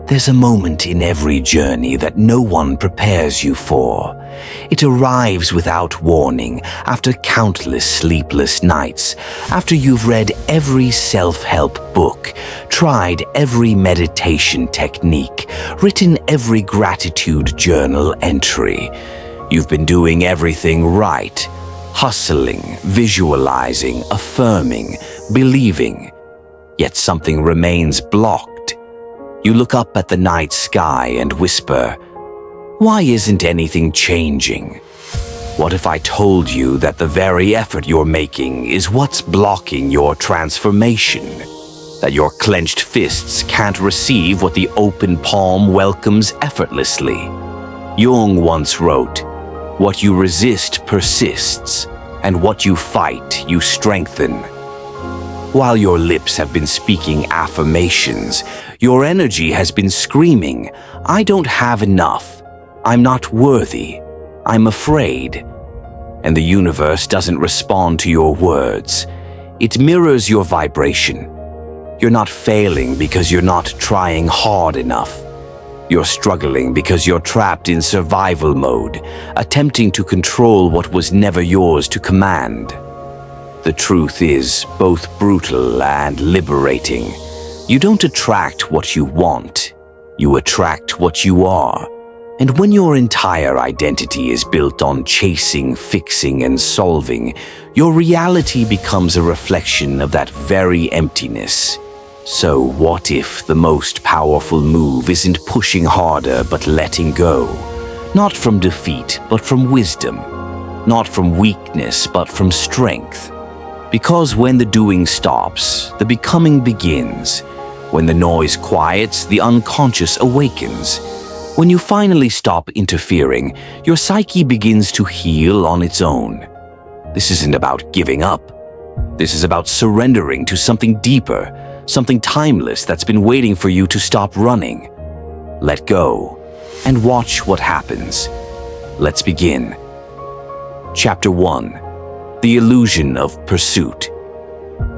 There's a moment in every journey that no one prepares you for. It arrives without warning, after countless sleepless nights, after you've read every self-help book, tried every meditation technique, written every gratitude journal entry. You've been doing everything right, hustling, visualizing, affirming, believing. Yet something remains blocked. You look up at the night sky and whisper, "Why isn't anything changing?" What if I told you that the very effort you're making is what's blocking your transformation? That your clenched fists can't receive what the open palm welcomes effortlessly? Jung once wrote, "What you resist persists, and what you fight you strengthen." While your lips have been speaking affirmations, your energy has been screaming, "I don't have enough. I'm not worthy. I'm afraid." And the universe doesn't respond to your words. It mirrors your vibration. You're not failing because you're not trying hard enough. You're struggling because you're trapped in survival mode, attempting to control what was never yours to command. The truth is both brutal and liberating. You don't attract what you want. You attract what you are. And when your entire identity is built on chasing, fixing, and solving, your reality becomes a reflection of that very emptiness. So what if the most powerful move isn't pushing harder but letting go? Not from defeat, but from wisdom. Not from weakness, but from strength. Because when the doing stops, the becoming begins. When the noise quiets, the unconscious awakens. When you finally stop interfering, your psyche begins to heal on its own. This isn't about giving up. This is about surrendering to something deeper, something timeless that's been waiting for you to stop running. Let go and watch what happens. Let's begin. Chapter 1. The illusion of pursuit.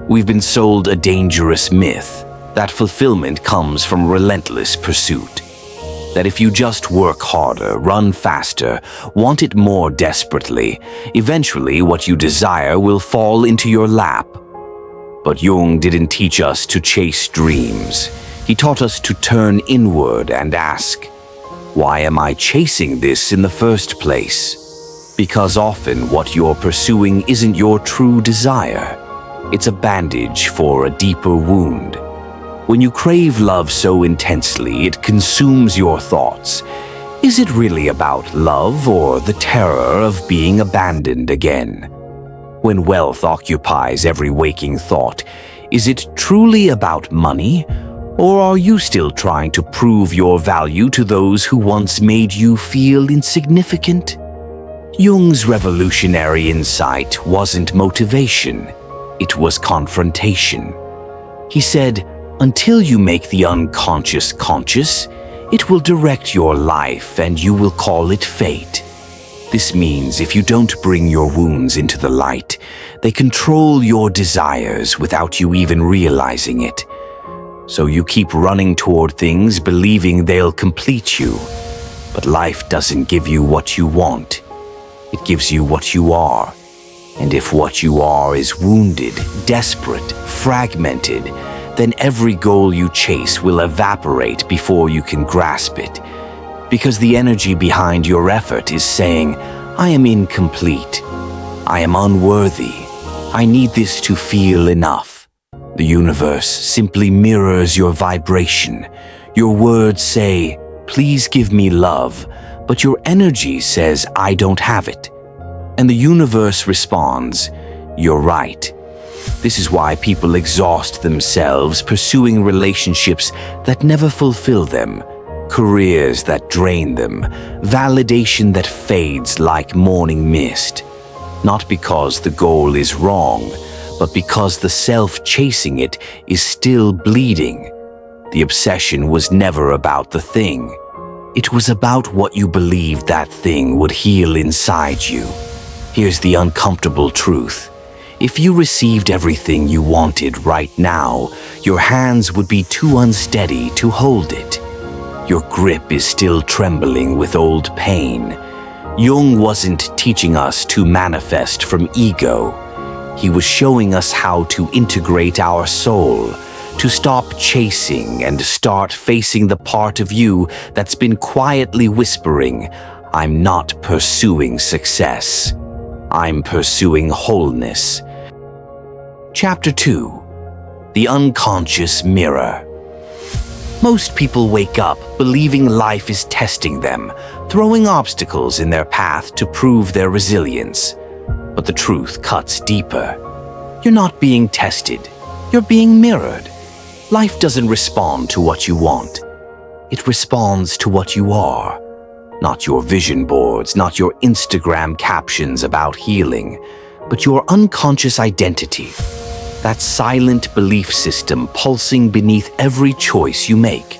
We've been sold a dangerous myth that fulfillment comes from relentless pursuit. That if you just work harder, run faster, want it more desperately, eventually what you desire will fall into your lap. But Jung didn't teach us to chase dreams. He taught us to turn inward and ask, "Why am I chasing this in the first place?" Because often what you're pursuing isn't your true desire. It's a bandage for a deeper wound. When you crave love so intensely, it consumes your thoughts. Is it really about love or the terror of being abandoned again? When wealth occupies every waking thought, is it truly about money? Or are you still trying to prove your value to those who once made you feel insignificant? Jung's revolutionary insight wasn't motivation, it was confrontation. He said, until you make the unconscious conscious, it will direct your life and you will call it fate. This means if you don't bring your wounds into the light, they control your desires without you even realizing it. So you keep running toward things believing they'll complete you. But life doesn't give you what you want. It gives you what you are. And if what you are is wounded, desperate, fragmented, then every goal you chase will evaporate before you can grasp it. Because the energy behind your effort is saying, I am incomplete. I am unworthy. I need this to feel enough. The universe simply mirrors your vibration. Your words say, please give me love, but your energy says, I don't have it. And the universe responds, you're right. This is why people exhaust themselves pursuing relationships that never fulfill them, careers that drain them, validation that fades like morning mist. Not because the goal is wrong, but because the self chasing it is still bleeding. The obsession was never about the thing. It was about what you believed that thing would heal inside you. Here's the uncomfortable truth. If you received everything you wanted right now, your hands would be too unsteady to hold it. Your grip is still trembling with old pain. Jung wasn't teaching us to manifest from ego. He was showing us how to integrate our soul, to stop chasing and start facing the part of you that's been quietly whispering, "I'm not pursuing success. I'm pursuing wholeness." Chapter 2. The Unconscious Mirror. Most people wake up believing life is testing them, throwing obstacles in their path to prove their resilience. But the truth cuts deeper. You're not being tested. You're being mirrored. Life doesn't respond to what you want. It responds to what you are. Not your vision boards, not your Instagram captions about healing, but your unconscious identity. That silent belief system pulsing beneath every choice you make.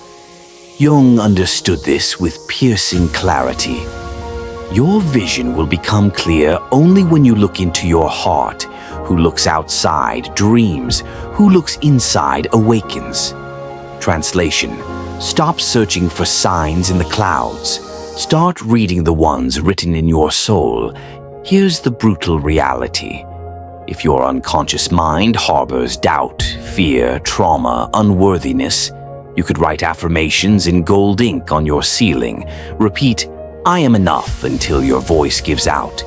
Jung understood this with piercing clarity. Your vision will become clear only when you look into your heart. Who looks outside dreams, who looks inside awakens. Translation: stop searching for signs in the clouds. Start reading the ones written in your soul. Here's the brutal reality. If your unconscious mind harbors doubt, fear, trauma, unworthiness, you could write affirmations in gold ink on your ceiling. Repeat, "I am enough," until your voice gives out.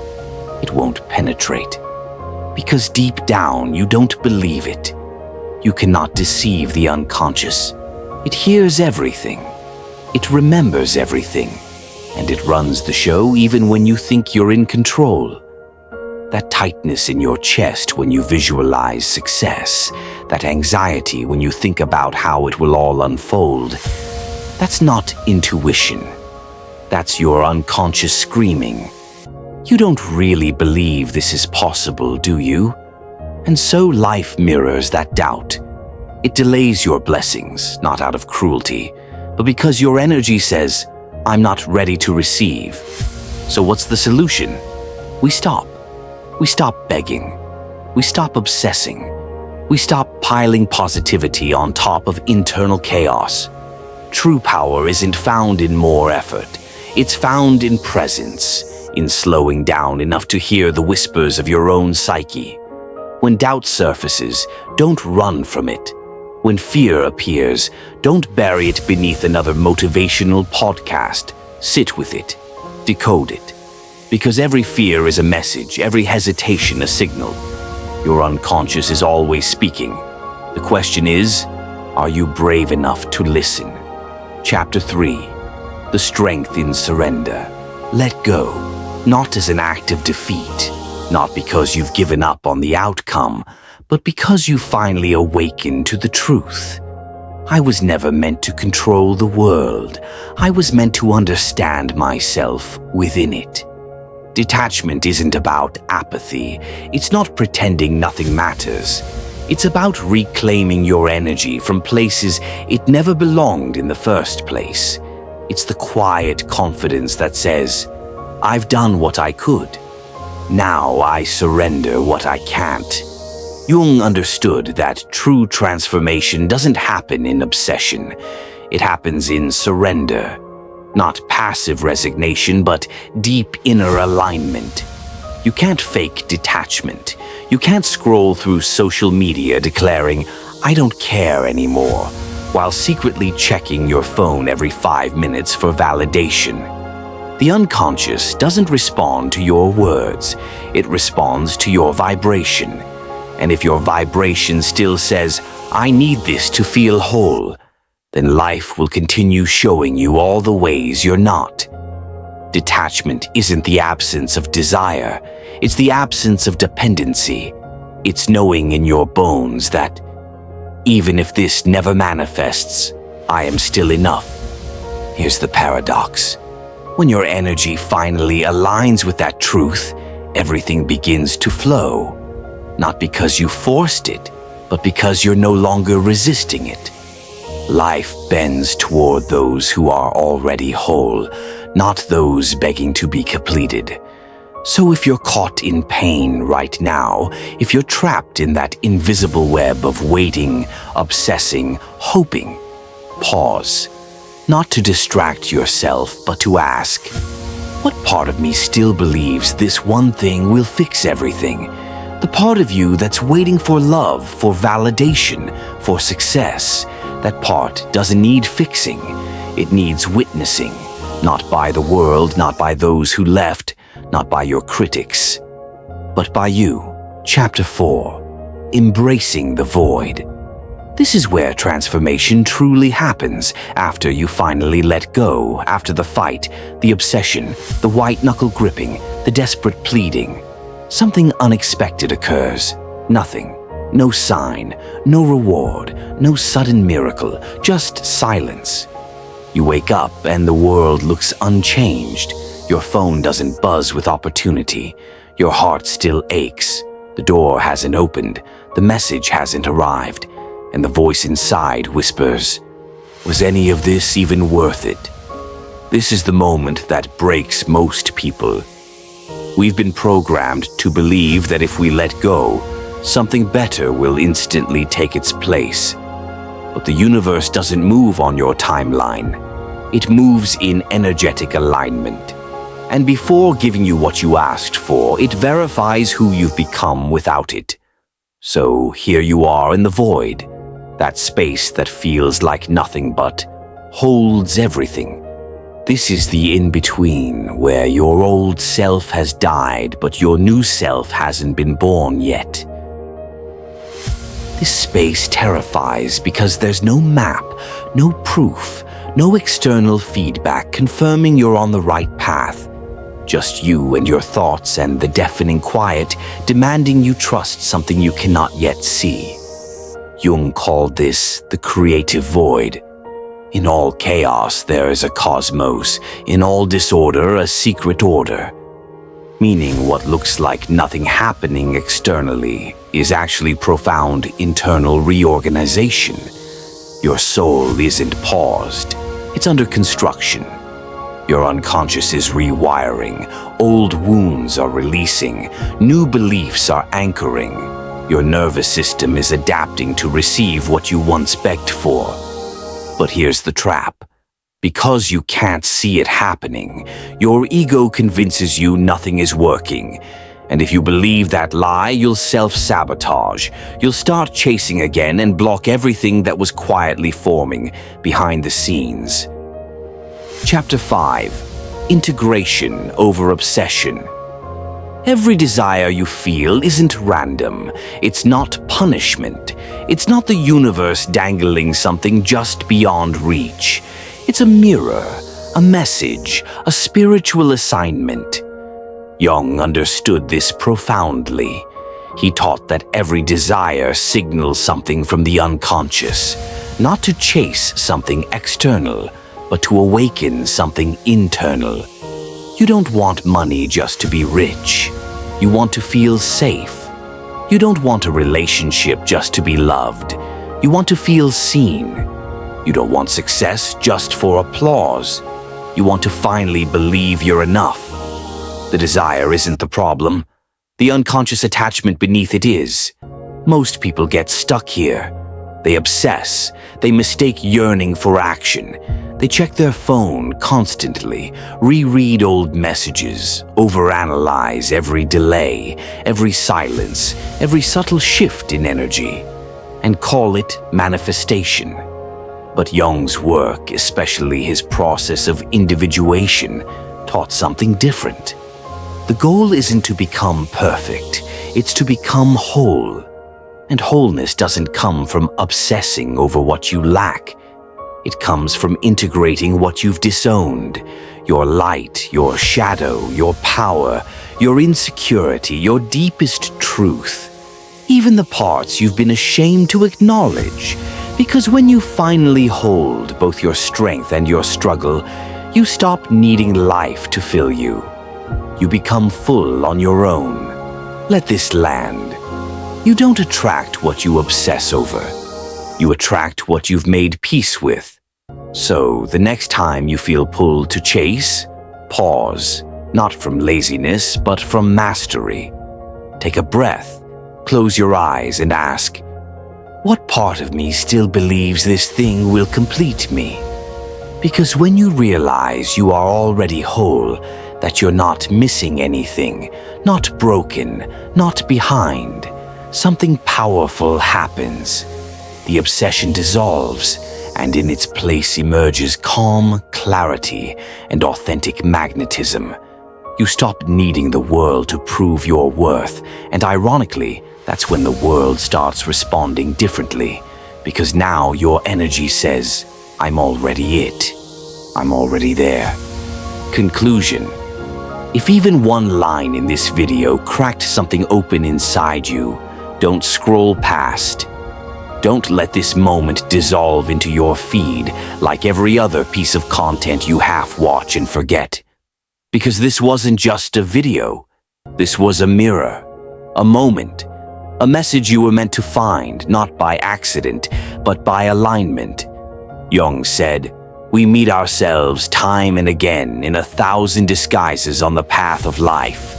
It won't penetrate. Because deep down, you don't believe it. You cannot deceive the unconscious. It hears everything. It remembers everything. And it runs the show even when you think you're in control. That tightness in your chest when you visualize success, that anxiety when you think about how it will all unfold, that's not intuition. That's your unconscious screaming. You don't really believe this is possible, do you? And so life mirrors that doubt. It delays your blessings, not out of cruelty, but because your energy says, "I'm not ready to receive." So what's the solution? We stop. We stop begging. We stop obsessing. We stop piling positivity on top of internal chaos. True power isn't found in more effort. It's found in presence, in slowing down enough to hear the whispers of your own psyche. When doubt surfaces, don't run from it. When fear appears, don't bury it beneath another motivational podcast. Sit with it. Decode it. Because every fear is a message, every hesitation a signal. Your unconscious is always speaking. The question is, are you brave enough to listen? Chapter 3. The Strength in Surrender. Let go, not as an act of defeat, not because you've given up on the outcome, but because you finally awaken to the truth. I was never meant to control the world. I was meant to understand myself within it. Detachment isn't about apathy. It's not pretending nothing matters. It's about reclaiming your energy from places it never belonged in the first place. It's the quiet confidence that says, "I've done what I could. Now I surrender what I can't." Jung understood that true transformation doesn't happen in obsession. It happens in surrender. Not passive resignation, but deep inner alignment. You can't fake detachment. You can't scroll through social media declaring, "I don't care anymore," while secretly checking your phone every 5 minutes for validation. The unconscious doesn't respond to your words. It responds to your vibration. And if your vibration still says, "I need this to feel whole," then life will continue showing you all the ways you're not. Detachment isn't the absence of desire. It's the absence of dependency. It's knowing in your bones that, even if this never manifests, I am still enough. Here's the paradox. When your energy finally aligns with that truth, everything begins to flow. Not because you forced it, but because you're no longer resisting it. Life bends toward those who are already whole, not those begging to be completed. So if you're caught in pain right now, if you're trapped in that invisible web of waiting, obsessing, hoping, pause. Not to distract yourself, but to ask, what part of me still believes this one thing will fix everything? The part of you that's waiting for love, for validation, for success. That part doesn't need fixing. It needs witnessing. Not by the world, not by those who left, not by your critics, but by you. Chapter 4. Embracing the Void. This is where transformation truly happens, after you finally let go, after the fight, the obsession, the white-knuckle gripping, the desperate pleading. Something unexpected occurs. Nothing. No sign, no reward, no sudden miracle, just silence. You wake up and the world looks unchanged. Your phone doesn't buzz with opportunity. Your heart still aches. The door hasn't opened. The message hasn't arrived. And the voice inside whispers, was any of this even worth it? This is the moment that breaks most people. We've been programmed to believe that if we let go, something better will instantly take its place. But the universe doesn't move on your timeline. It moves in energetic alignment. And before giving you what you asked for, it verifies who you've become without it. So here you are in the void. That space that feels like nothing but holds everything. This is the in-between, where your old self has died, but your new self hasn't been born yet. This space terrifies because there's no map, no proof, no external feedback confirming you're on the right path. Just you and your thoughts and the deafening quiet demanding you trust something you cannot yet see. Jung called this the creative void. In all chaos, there is a cosmos. In all disorder, a secret order. Meaning what looks like nothing happening externally is actually profound internal reorganization. Your soul isn't paused. It's under construction. Your unconscious is rewiring. Old wounds are releasing. New beliefs are anchoring. Your nervous system is adapting to receive what you once begged for. But here's the trap. Because you can't see it happening, your ego convinces you nothing is working. And if you believe that lie, you'll self-sabotage. You'll start chasing again and block everything that was quietly forming behind the scenes. Chapter 5. Integration over obsession. Every desire you feel isn't random. It's not punishment. It's not the universe dangling something just beyond reach. It's a mirror, a message, a spiritual assignment. Jung understood this profoundly. He taught that every desire signals something from the unconscious, not to chase something external, but to awaken something internal. You don't want money just to be rich. You want to feel safe. You don't want a relationship just to be loved. You want to feel seen. You don't want success just for applause. You want to finally believe you're enough. The desire isn't the problem. The unconscious attachment beneath it is. Most people get stuck here. They obsess. They mistake yearning for action. They check their phone constantly, reread old messages, overanalyze every delay, every silence, every subtle shift in energy, and call it manifestation. But Jung's work, especially his process of individuation, taught something different. The goal isn't to become perfect, it's to become whole. And wholeness doesn't come from obsessing over what you lack. It comes from integrating what you've disowned, your light, your shadow, your power, your insecurity, your deepest truth, even the parts you've been ashamed to acknowledge. Because when you finally hold both your strength and your struggle, you stop needing life to fill you. You become full on your own. Let this land. You don't attract what you obsess over. You attract what you've made peace with. So, the next time you feel pulled to chase, pause, not from laziness, but from mastery. Take a breath, close your eyes and ask, what part of me still believes this thing will complete me? Because when you realize you are already whole, that you're not missing anything, not broken, not behind, something powerful happens. The obsession dissolves, and in its place emerges calm, clarity, and authentic magnetism. You stop needing the world to prove your worth, and ironically, that's when the world starts responding differently, because now your energy says, I'm already it. I'm already there. Conclusion. If even one line in this video cracked something open inside you, don't scroll past. Don't let this moment dissolve into your feed like every other piece of content you half watch and forget. Because this wasn't just a video. This was a mirror, a moment, a message you were meant to find, not by accident, but by alignment. Jung said, "We meet ourselves time and again in 1,000 disguises on the path of life."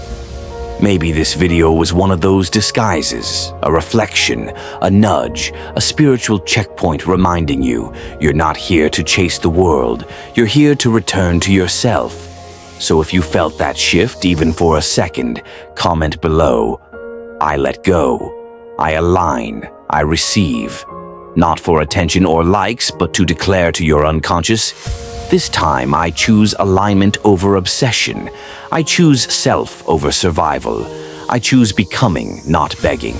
Maybe this video was one of those disguises, a reflection, a nudge, a spiritual checkpoint reminding you you're not here to chase the world, you're here to return to yourself. So if you felt that shift even for a second, comment below. I let go, I align, I receive. Not for attention or likes, but to declare to your unconscious, this time I choose alignment over obsession. I choose self over survival. I choose becoming, not begging.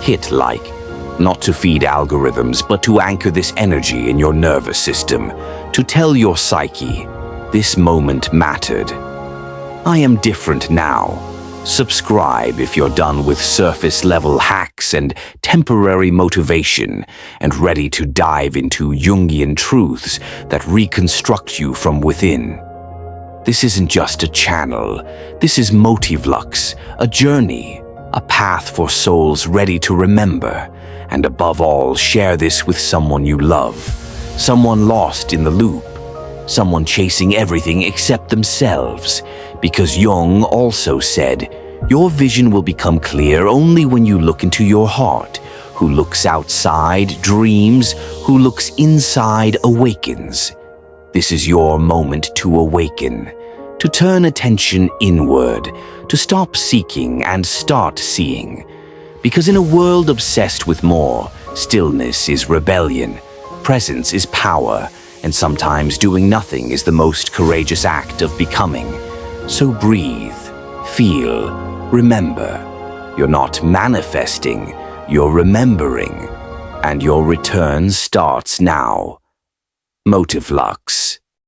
Hit like, not to feed algorithms, but to anchor this energy in your nervous system, to tell your psyche, this moment mattered. I am different now. Subscribe if you're done with surface-level hacks and temporary motivation and ready to dive into Jungian truths that reconstruct you from within. This isn't just a channel. This is Motivlux, a journey, a path for souls ready to remember. And above all, share this with someone you love, someone lost in the loop, someone chasing everything except themselves. Because Jung also said, your vision will become clear only when you look into your heart. Who looks outside dreams, who looks inside awakens. This is your moment to awaken, to turn attention inward, to stop seeking and start seeing. Because in a world obsessed with more, stillness is rebellion, presence is power, and sometimes doing nothing is the most courageous act of becoming. So breathe, feel, remember. You're not manifesting, you're remembering. And your return starts now. Motivlux.